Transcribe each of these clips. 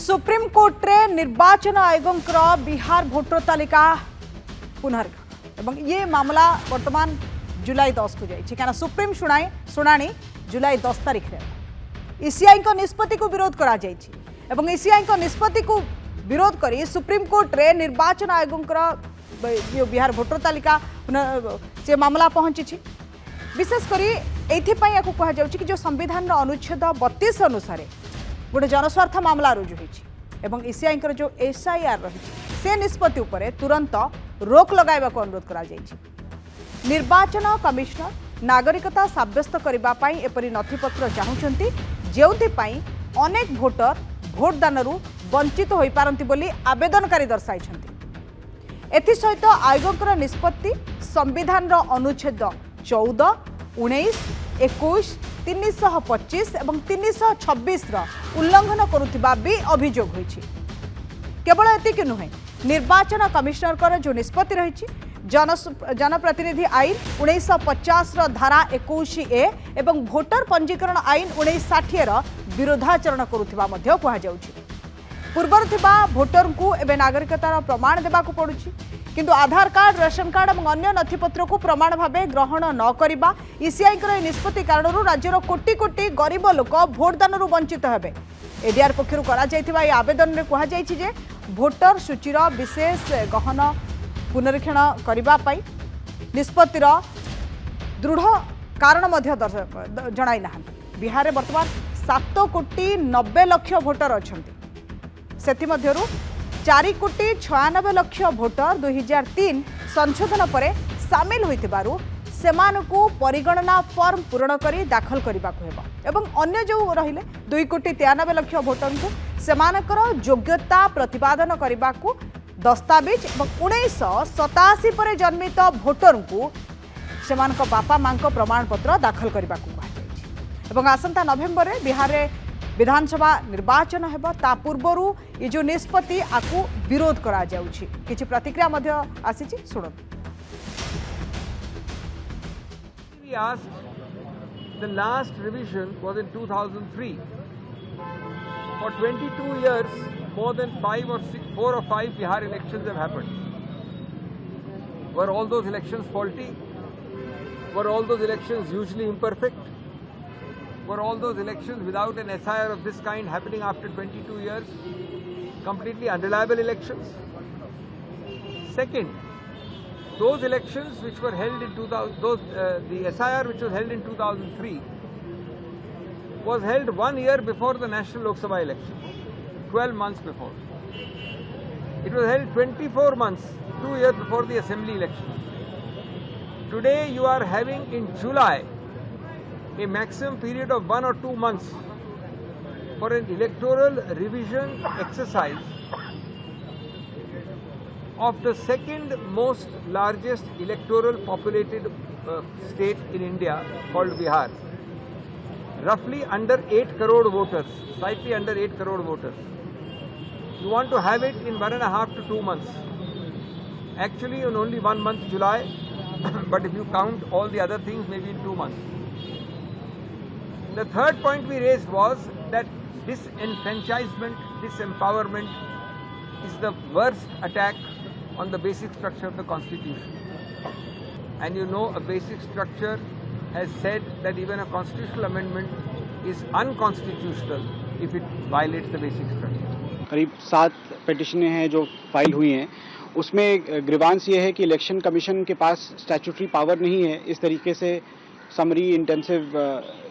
Supreme court रे निर्वाचन आयोग बिहार भोटर तालिका पुनर्गठन ये मामला वर्तमान जुलाई 10 को जाइए क्या सुप्रीम शुणाणी जुलाई 10 तारिख में ईसीआई निष्पत्ति को विरोध करा जाइए ईसीआई निष्पत्ति को विरोध करी सुप्रीम कोर्ट रे निर्वाचन आयोग बिहार भोटर तालिका से मामला पहुंची विशेषकर ये कहुँ कि जो संविधान अनुच्छेद 32 अनुसार गोटे जनस्वार्थ मामला रुजु होती ईसीआई जो एसआईआर रही से निष्पत्ति उपरे तुरंत रोक लगाइबा को अनुरोध करा जाइछि। निर्वाचन कमिशनर नागरिकता साब्यस्त करने एपरी नथिपत्र चाहूँगी जोपाई अनेक भोटर भोटदान वंचित हो पारती बोली आवेदनकारी दर्शाई एसत आयोग निष्पत्ति संविधान अनुच्छेद 14, 19, 21, 325 और 326 उल्लंघन करुवा भी अभियोग होइछि। केवल एतिक नुहे निर्वाचन कमिशनर जो निष्पत्ति रही जनप्रतिनिधि आईन 1950 धारा 21A एवं भोटर पंजीकरण आईन 1960 विरोधाचरण करुवा कहुछि। पूर्वर थिबा भोटर को एवं नागरिकतार प्रमाण देबाक पड़ुछि किंतु आधार कार्ड, रेशन कार्ड और अन्य नथिपत्र को प्रमाण भाव ग्रहण न करवा ईसीआई निष्पत्ति कारण राज्यर कोटी कोटी गरीब लोक भोटदान वंचित हेबे। एडीआर पक्षर करा आवेदन में कहुई भोटर सूचीर विशेष गहन पुनरीक्षण करने निष्पत्तिर दृढ़ कारण जणाई ना। बिहार में बर्तमान 7,90,00,000 भोटर अच्छा से 4,96,00,000 भोटर 2003 संशोधन पर सामिल होइतिबारु सेमानकु परिगणना फॉर्म पूरण करी दाखल करने को अन्य जो रहिले 2,93,00,000 भोटर को सेमानकर योग्यता प्रतिपादन करने को दस्तावेज 1987 पर जन्मित भोटर को सेमानक बापा मां प्रमाणपत्र दाखल करने को आसंता नवेम्बर में बिहार में विधानसभा निर्वाचन हेबा ता पूर्वरु ये जो निष्पत्ति आकु विरोध करा जाउछि। किछि प्रतिक्रिया मध्य आसीछि सुनत। We asked, the last revision was in 2003. For 22 years, more than 4 or 5 Bihar elections have happened. Were all those elections faulty? Were all those elections hugely imperfect? Were all those elections without an SIR of this kind happening after 22 years? Completely unreliable elections? Second, those elections which were held in 2000, the SIR which was held in 2003 was held 1 year before the National Lok Sabha election, 12 months before. It was held 24 months, 2 years before the Assembly election. Today you are having in July a maximum period of 1 or 2 months for an electoral revision exercise of the second most largest electoral populated state in India called Bihar. Roughly under 8 crore voters, slightly under 8 crore voters. You want to have it in 1.5 to 2 months. Actually in only 1 month, July, but if you count all the other things, maybe in 2 months. The third point we raised was that disenfranchisement, disempowerment is the worst attack on the basic structure of the Constitution. And you know, a basic structure has said that even a constitutional amendment is unconstitutional if it violates the basic structure. करीब 7 पिटिशनें हैं जो file हुई हैं, उसमें grievance ये है कि election commission के पास स्टैट्यूटरी पावर नहीं है इस तरीके से समरी इंटेंसिव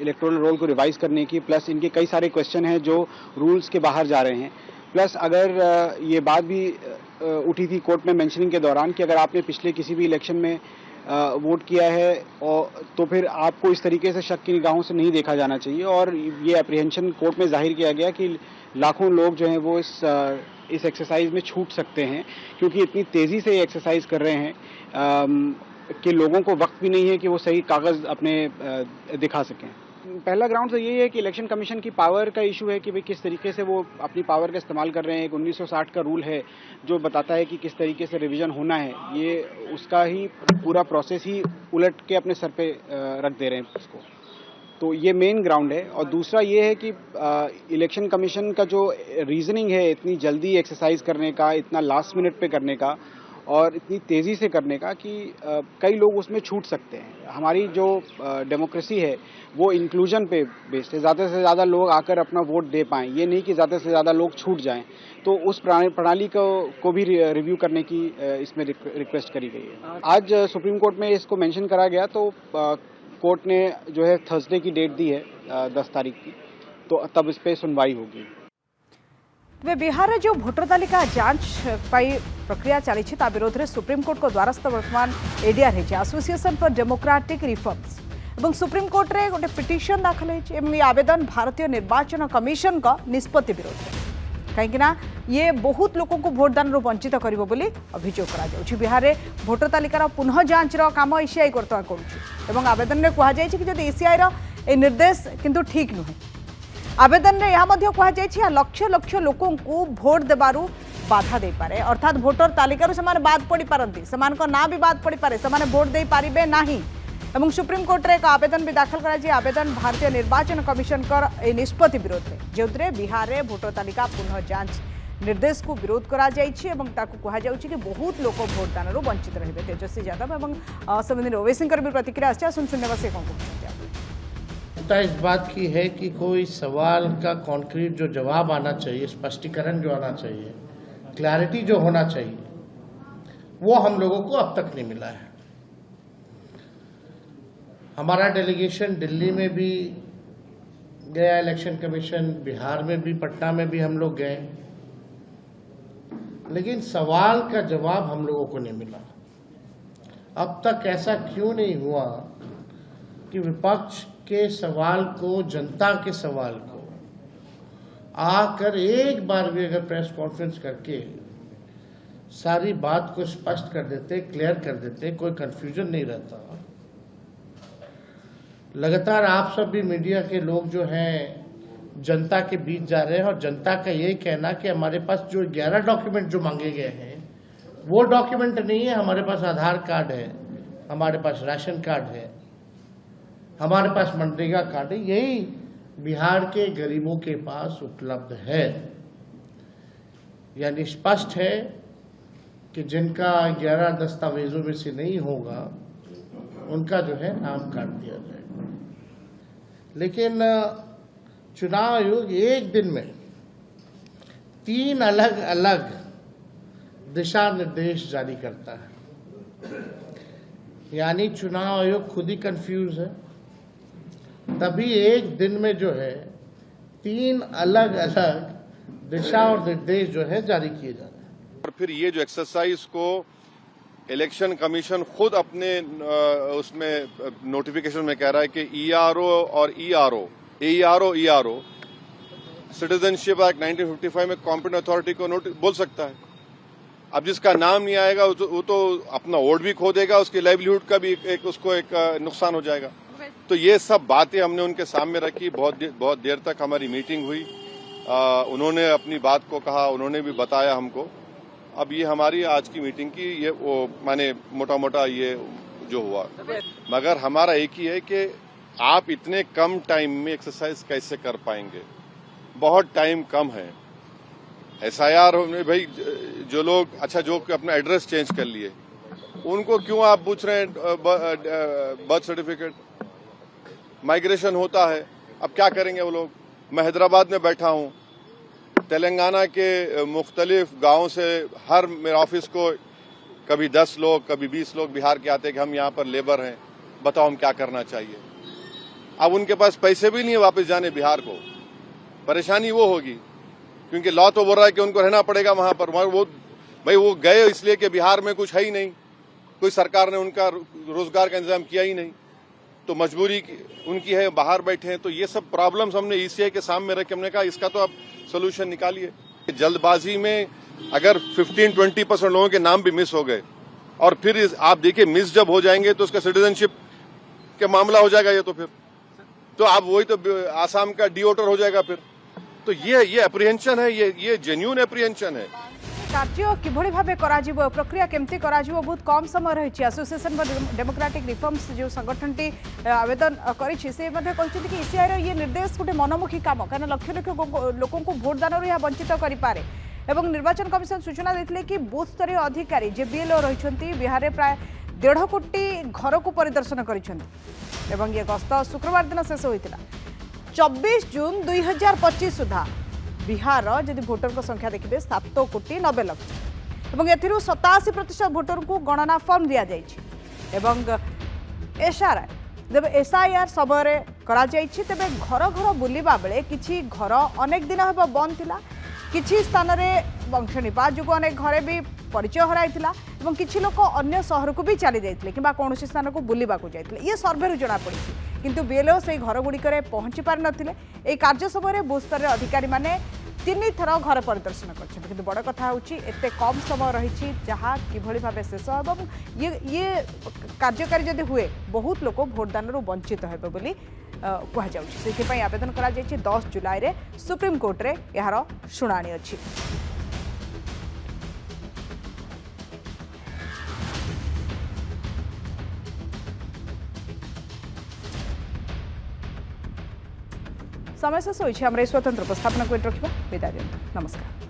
इलेक्टोरल रोल को रिवाइज करने की, प्लस इनके कई सारे क्वेश्चन हैं जो रूल्स के बाहर जा रहे हैं। प्लस अगर ये बात भी उठी थी कोर्ट में मेंशनिंग के दौरान कि अगर आपने पिछले किसी भी इलेक्शन में वोट किया है और तो फिर आपको इस तरीके से शक की निगाहों से नहीं देखा जाना चाहिए। और ये एप्रीहेंशन कोर्ट में जाहिर किया गया कि लाखों लोग जो हैं वो इस एक्सरसाइज में छूट सकते हैं क्योंकि इतनी तेज़ी से ये एक्सरसाइज कर रहे हैं कि लोगों को वक्त भी नहीं है कि वो सही कागज़ अपने दिखा सकें। पहला ग्राउंड तो यही है कि इलेक्शन कमीशन की पावर का इशू है कि भाई किस तरीके से वो अपनी पावर का इस्तेमाल कर रहे हैं। एक 1960 का रूल है जो बताता है कि किस तरीके से रिवीजन होना है, ये उसका ही पूरा प्रोसेस ही उलट के अपने सर पे रख दे रहे हैं इसको। तो ये मेन ग्राउंड है। और दूसरा ये है कि इलेक्शन कमीशन का जो रीजनिंग है इतनी जल्दी एक्सरसाइज करने का, इतना लास्ट मिनट पे करने का और इतनी तेज़ी से करने का कि कई लोग उसमें छूट सकते हैं। हमारी जो डेमोक्रेसी है वो इंक्लूजन पे बेस्ड है, ज़्यादा से ज़्यादा लोग आकर अपना वोट दे पाएँ, ये नहीं कि ज़्यादा से ज़्यादा लोग छूट जाएं। तो उस प्रणाली को भी रिव्यू करने की इसमें रिक्वेस्ट करी गई है। आज सुप्रीम कोर्ट में इसको मेंशन करा गया, तो कोर्ट ने जो है थर्सडे की डेट दी है 10 तारीख की, तो तब इस पर सुनवाई होगी। वे बिहार में जो भोटर तालिका जांच प्रक्रिया चली विरोध में सुप्रीमकोर्ट को द्वारस्थ वर्तमान एडीआर है एसोसिएशन फॉर डेमोक्रेटिक रिफॉर्म्स और सुप्रीमकोर्ट रे गोटे पिटिशन दाखल है। आवेदन भारतीय निर्वाचन कमिशन का निष्पत्ति विरोध में, कहीं ये बहुत लोगों को भोटदान वंचित कर अभियोग कर बिहार में भोटर तालिकार पुनः जांच काम ईसीआई कर आवेदन में कहुई कि जब ईसीआई निर्देश किंतु ठीक नुहे। आवेदन में यह कहुई लक्ष लक्ष लोकों को भोट देबारु बाधा दे पारे, अर्थात भोटर तालिकारु सेमाने बाद पड़ी पारंती, सेमानक ना भी बाद पड़ी पारे, सेमाने भोट दे पारिबे नाही। एवं सुप्रीम कोर्ट रे एक आवेदन भी दाखल कराई। आवेदन भारतीय निर्वाचन कमिशन कर निष्पत्ति विरोध में, जो बिहार में भोटर तालिका पुनः जांच निर्देश को विरोध करा कहुई कि बहुत लोग भोटदान वंचित रहे। तेजस्वी यादव और समिंदर ओवैसी भी प्रतिक्रिया शून्य से इस बात की है कि कोई सवाल का कॉन्क्रीट जो जवाब आना चाहिए, स्पष्टीकरण जो आना चाहिए, क्लैरिटी जो होना चाहिए, वो हम लोगों को अब तक नहीं मिला है। हमारा डेलीगेशन दिल्ली में भी गया इलेक्शन कमीशन, बिहार में भी, पटना में भी हम लोग गए, लेकिन सवाल का जवाब हम लोगों को नहीं मिला। अब तक ऐसा क्यों नहीं हुआ कि विपक्ष के सवाल को, जनता के सवाल को आकर एक बार भी अगर प्रेस कॉन्फ्रेंस करके सारी बात को स्पष्ट कर देते, क्लियर कर देते, कोई कंफ्यूजन नहीं रहता। लगातार आप सब भी मीडिया के लोग जो हैं जनता के बीच जा रहे हैं और जनता का ये कहना कि हमारे पास जो 11 डॉक्यूमेंट जो मांगे गए हैं वो डॉक्यूमेंट नहीं है, हमारे पास आधार कार्ड है, हमारे पास राशन कार्ड है, हमारे पास मनरेगा कार्ड है, यही बिहार के गरीबों के पास उपलब्ध है। यानी स्पष्ट है कि जिनका 11 दस्तावेजों में से नहीं होगा उनका जो है नाम काट दिया जाएगा। लेकिन चुनाव आयोग एक दिन में 3 अलग अलग दिशा निर्देश जारी करता है, यानी चुनाव आयोग खुद ही कंफ्यूज है। तभी एक दिन में जो है 3 अलग अलग दिशा और निर्देश जो है जारी किए जा रहे हैं। और फिर ये जो एक्सरसाइज को इलेक्शन कमीशन खुद अपने उसमें नोटिफिकेशन में कह रहा है कि ईआरओ और ईआरओ सिटीजनशिप एक्ट 1955 में कॉम्पिटेंट अथॉरिटी को बोल सकता है। अब जिसका नाम नहीं आएगा वो तो अपना वोट भी खो देगा, उसकी लाइवलीहुड का भी उसको एक नुकसान हो जाएगा। तो ये सब बातें हमने उनके सामने रखी। बहुत देर तक हमारी मीटिंग हुई, उन्होंने अपनी बात को कहा, उन्होंने भी बताया हमको। अब ये हमारी आज की मीटिंग की ये वो माने मोटा मोटा ये जो हुआ, मगर हमारा एक ही है कि आप इतने कम टाइम में एक्सरसाइज कैसे कर पाएंगे, बहुत टाइम कम है। एसआईआर में भाई जो लोग जो अपना एड्रेस चेंज कर लिए उनको क्यों आप पूछ रहे हैं बर्थ सर्टिफिकेट? माइग्रेशन होता है, अब क्या करेंगे वो लोग? मैं हैदराबाद में बैठा हूं, तेलंगाना के मुख्तलिफ गांवों से हर मेरे ऑफिस को कभी 10 लोग कभी 20 लोग बिहार के आते हैं कि हम यहाँ पर लेबर हैं, बताओ हम क्या करना चाहिए। अब उनके पास पैसे भी नहीं है वापस जाने बिहार को, परेशानी वो होगी क्योंकि लॉ तो बोल रहा है कि उनको रहना पड़ेगा वहां पर। वो गए इसलिए कि बिहार में कुछ है ही नहीं, कोई सरकार ने उनका रोजगार का इंतजाम किया ही नहीं, तो मजबूरी उनकी है, बाहर बैठे हैं। तो ये सब प्रॉब्लम्स हमने ईसीआई के सामने रख के हमने कहा इसका तो आप सोल्यूशन निकालिए। जल्दबाजी में अगर 15-20% लोगों के नाम भी मिस हो गए और फिर आप देखिए मिस जब हो जाएंगे तो उसका सिटीजनशिप का मामला हो जाएगा। ये तो आप वही तो आसाम का डिओटर हो जाएगा फिर। तो ये अप्रीहेंशन है, ये जेन्युइन अप्रीहेंशन है। कार्य किभଳି भाबे कराजिबो प्रक्रिया केमती कराजिबो बहुत कम समय रही एसोसिएशन फॉर डेमोक्रेटिक रिफॉर्म्स जो संगठनटी आवेदन करिछि से मध्ये कहछि कि ईसीआई रो ये निर्देश गोटे मनमुखी काम कारण लक्ष लक्ष लोकों को भोट दान यह वंचित करि पारे एवं निर्वाचन कमिशन सूचना देथिले कि बूथ स्तरीय अधिकारी जे बीएलओ रहिछंती बिहार रे प्राय 1.5 कोटी घर को परिदर्शन करिछंती एवं ये गस्त शुक्रवार दिन शेष होइतिला 24 जून 2025 सुधा बिहार जदि भोटर संख्या देखिए 7 कोटी 90 लक्ष एवं एथिरु 87% भोटर को गणना फॉर्म दिया जाइछि एवं एसआरआई जब एसआईआर समय करा जाइछि तबे घर घर बुलिबा बेले किछि घर अनेक दिन हेबा बंद थिला किछि स्थान रे वंशनिपा जो अनेक घरे भी परिचय हराइथिला एवं किछि लोक अन्य शहर को भी चली जाइथिले किबा कोनोसी स्थान को बुलिबा को जाइथिले ये सर्वे रु जणा पड़िछि किंतु बीएलओ से घर गुड़िक पहुंची पार नथिले ए कार्य समय बूथ स्तर अधिकारी माने 3 थर घर परिदर्शन करछन्ते किंतु बड़ कथा होछि एते कम समय रही जहाँ किभଳି भाबे शेष एवं ये कार्यकारी जदि हुए बहुत लोक भोटदान वंचित हेबे बोली कह जाउछि सेथिपई आवेदन करा जाइछि 10 जुलाई रे सुप्रीम कोर्ट रे यार शुणाणी अछि। समय शेष होइछि हमरे स्वतंत्र उपस्थापना को रखिबा विदाय दियंतु नमस्कार।